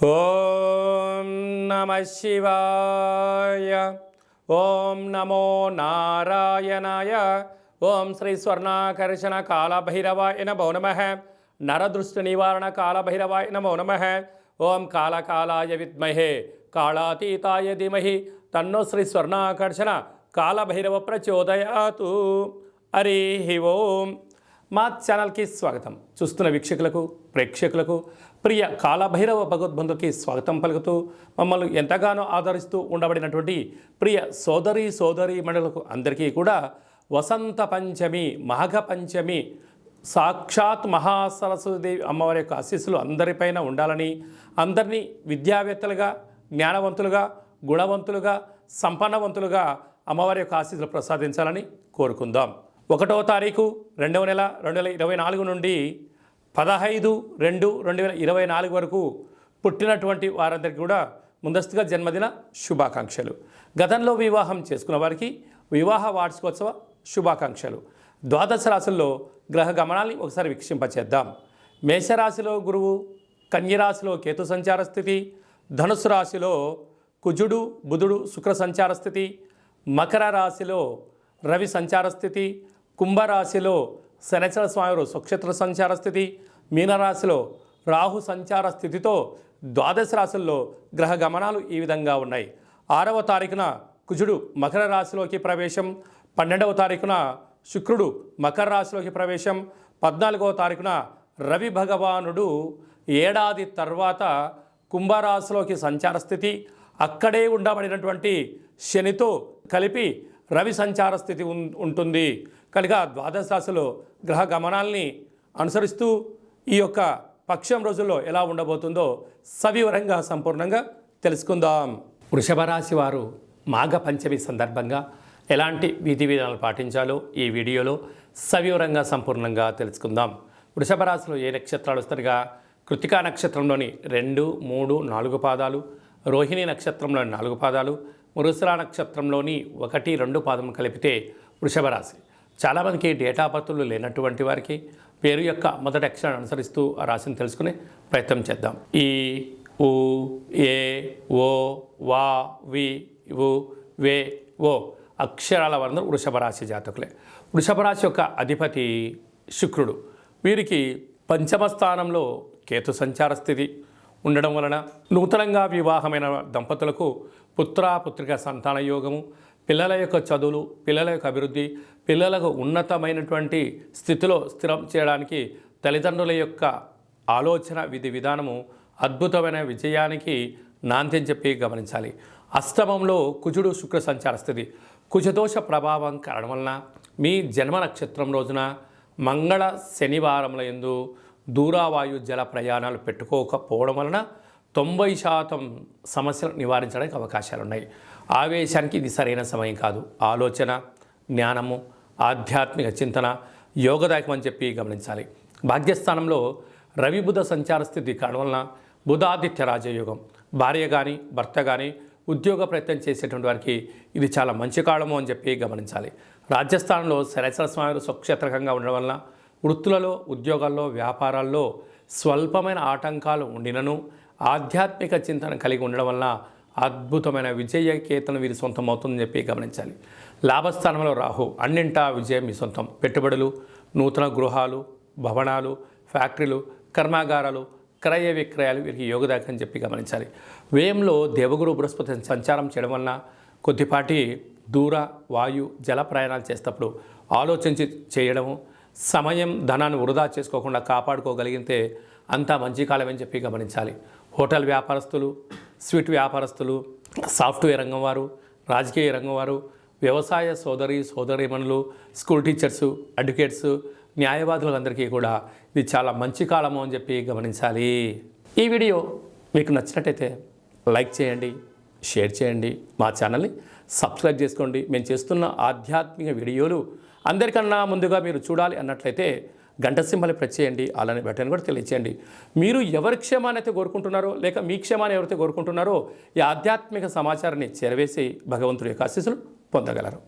ఓం నమః శివాయ. ఓం నమో నారాయణాయ. ఓం శ్రీ స్వర్ణాకర్షణ కాళభైరవాయ నమో నమః. నరదృష్టి నివారణ కాళభైరవాయ నమో నమః. ఓం కాళకాలాయ విద్మహే కాళాతీతాయ ధీమహి తన్నో శ్రీ స్వర్ణాకర్షణ కాళభైరవ ప్రచోదయాతు. హరి ఓం. మా ఛానల్కి స్వాగతం. చూస్తున్న వీక్షకులకు ప్రేక్షకులకు ప్రియ కాళభైరవ భగవద్బంధుకి స్వాగతం పలుకుతూ మమ్మల్ని ఎంతగానో ఆదరిస్తూ ఉండబడినటువంటి ప్రియ సోదరీ మండలకు అందరికీ కూడా వసంత పంచమి మాఘ పంచమి సాక్షాత్ మహాసరస్వతీదేవి అమ్మవారి యొక్క ఆశీస్సులు అందరిపైన ఉండాలని, అందరినీ విద్యావేత్తలుగా, జ్ఞానవంతులుగా, గుణవంతులుగా, సంపన్నవంతులుగా అమ్మవారి యొక్క ఆశీస్సులు ప్రసాదించాలని కోరుకుందాం. 1వ తారీఖు 2వ నెల 2024 నుండి 15/2/2024 వరకు పుట్టినటువంటి వారందరికీ కూడా ముందస్తుగా జన్మదిన శుభాకాంక్షలు. గతంలో వివాహం చేసుకున్న వారికి వివాహ వార్షికోత్సవ శుభాకాంక్షలు. ద్వాదశ రాశుల్లో గ్రహ గమనాల్ని ఒకసారి వీక్షింపచేద్దాం. మేషరాశిలో గురువు, కన్యరాశిలో కేతు సంచార స్థితి, ధనుసు రాశిలో కుజుడు బుధుడు శుక్ర సంచార స్థితి, మకర రాశిలో రవి సంచార స్థితి, కుంభరాశిలో శనిచర స్వామి స్వక్షేత్ర సంచార స్థితి, మీనరాశిలో రాహు సంచార స్థితితో ద్వాదశ రాశుల్లో గ్రహ గమనాలు ఈ విధంగా ఉన్నాయి. 6వ తారీఖున కుజుడు మకర రాశిలోకి ప్రవేశం, 12వ తారీఖున శుక్రుడు మకర రాశిలోకి ప్రవేశం, 14వ తారీఖున రవి భగవానుడు ఏడాది తర్వాత కుంభరాశిలోకి సంచార స్థితి, అక్కడే ఉండబడినటువంటి శనితో కలిపి రవి సంచార స్థితి ఉంటుంది. కనుక ద్వాదశ రాశిలో గ్రహ గమనాల్ని అనుసరిస్తూ ఈ యొక్క పక్షం రోజుల్లో ఎలా ఉండబోతుందో సవివరంగా సంపూర్ణంగా తెలుసుకుందాం. వృషభ రాశి వారు మాఘ పంచమి సందర్భంగా ఎలాంటి విధి విధానాలు పాటించాలో ఈ వీడియోలో సవివరంగా సంపూర్ణంగా తెలుసుకుందాం. వృషభ రాశిలో ఏ నక్షత్రాలు వస్తారుగా కృతికా నక్షత్రంలోని 2, 3, 4 పాదాలు, రోహిణి నక్షత్రంలోని 4 పాదాలు, మృగశిర నక్షత్రంలోని 1, 2 పాదం కలిపితే వృషభ రాశి. చాలామందికి డేటా బర్త్లు లేనటువంటి వారికి పేరు యొక్క మొదటి అక్షరాన్ని అనుసరిస్తూ ఆ రాశిని తెలుసుకునే ప్రయత్నం చేద్దాం. ఈ, ఉ, ఏ, ఓ, వా, వి, ఉ, వే, ఓ అక్షరాల వారందరూ వృషభ రాశి జాతకులే. వృషభ రాశి యొక్క అధిపతి శుక్రుడు. వీరికి పంచమ స్థానంలో కేతు సంచార స్థితి ఉండడం వలన నూతనంగా వివాహమైన దంపతులకు పుత్రిక సంతాన యోగము, పిల్లల యొక్క చదువులు, పిల్లల యొక్క అభివృద్ధి, పిల్లలకు ఉన్నతమైనటువంటి స్థితిలో స్థిరం చేయడానికి తల్లిదండ్రుల యొక్క ఆలోచన విధి విధానము అద్భుతమైన విజయానికి నాంది అని చెప్పి గమనించాలి. అష్టమంలో కుజుడు శుక్ర సంచార స్థితి. కుజదోష ప్రభావం కారణం వలన మీ జన్మ నక్షత్రం రోజున మంగళ శనివారముల యందు దూరావాయు జల ప్రయాణాలు పెట్టుకోకపోవడం వలన 90% సమస్యలు నివారించడానికి అవకాశాలు ఉన్నాయి. ఆవేశానికి ఇది సరైన సమయం కాదు. ఆలోచన, జ్ఞానము, ఆధ్యాత్మిక చింతన యోగదాయకం అని చెప్పి గమనించాలి. భాగ్యస్థానంలో రవి బుధ సంచార స్థితి కారణం వలన బుధాదిత్య రాజయోగం. భార్య కానీ భర్త కానీ ఉద్యోగ ప్రయత్నం చేసేటువంటి వారికి ఇది చాలా మంచి కాలము అని చెప్పి గమనించాలి. రాజ్యస్థానంలో శనిచర స్వామి స్వక్షేత్రకంగా ఉండడం వలన వృత్తులలో, ఉద్యోగాల్లో, వ్యాపారాల్లో స్వల్పమైన ఆటంకాలు ఉండినను ఆధ్యాత్మిక చింతన కలిగి ఉండడం వలన అద్భుతమైన విజయకేతనం వీరి సొంతం అవుతుందని చెప్పి గమనించాలి. లాభస్థానంలో రాహు, అన్నింటా విజయం మీ సొంతం. పెట్టుబడులు, నూతన గృహాలు, భవనాలు, ఫ్యాక్టరీలు, కర్మాగారాలు, క్రయ విక్రయాలు వీరికి యోగదాయకం అని చెప్పి గమనించాలి. వ్యయంలో దేవగురు బృహస్పతి సంచారం చేయడం వలన కొద్దిపాటి దూర వాయు జల ప్రయాణాలు చేసేటప్పుడు ఆలోచించి చేయడము, సమయం ధనాన్ని వృధా చేసుకోకుండా కాపాడుకోగలిగితే అంతా మంచి కాలం అని చెప్పి గమనించాలి. హోటల్ వ్యాపారస్తులు, స్వీట్ వ్యాపారస్తులు, సాఫ్ట్వేర్ రంగం వారు, రాజకీయ రంగం వారు, వ్యవసాయ సోదరీమణులు, స్కూల్ టీచర్సు, అడ్వకేట్స్, న్యాయవాదులందరికీ కూడా ఇది చాలా మంచి కాలము అని చెప్పి గమనించాలి. ఈ వీడియో మీకు నచ్చినట్టయితే లైక్ చేయండి, షేర్ చేయండి, మా ఛానల్ని సబ్స్క్రైబ్ చేసుకోండి. మేము చేస్తున్న ఆధ్యాత్మిక వీడియోలు అందరికన్నా ముందుగా మీరు చూడాలి అన్నట్లయితే గంట సింబల్ ప్రెస్ చేయండి, అలానే బటన్ కూడా తెలియచేయండి. మీరు ఎవరి క్షేమాన్ని అయితే కోరుకుంటున్నారో లేక మీ క్షేమాన్ని ఎవరైతే కోరుకుంటున్నారో ఈ ఆధ్యాత్మిక సమాచారాన్ని చేరవేసి భగవంతుడి యొక్క ఆశీస్సులు పొందగలరు.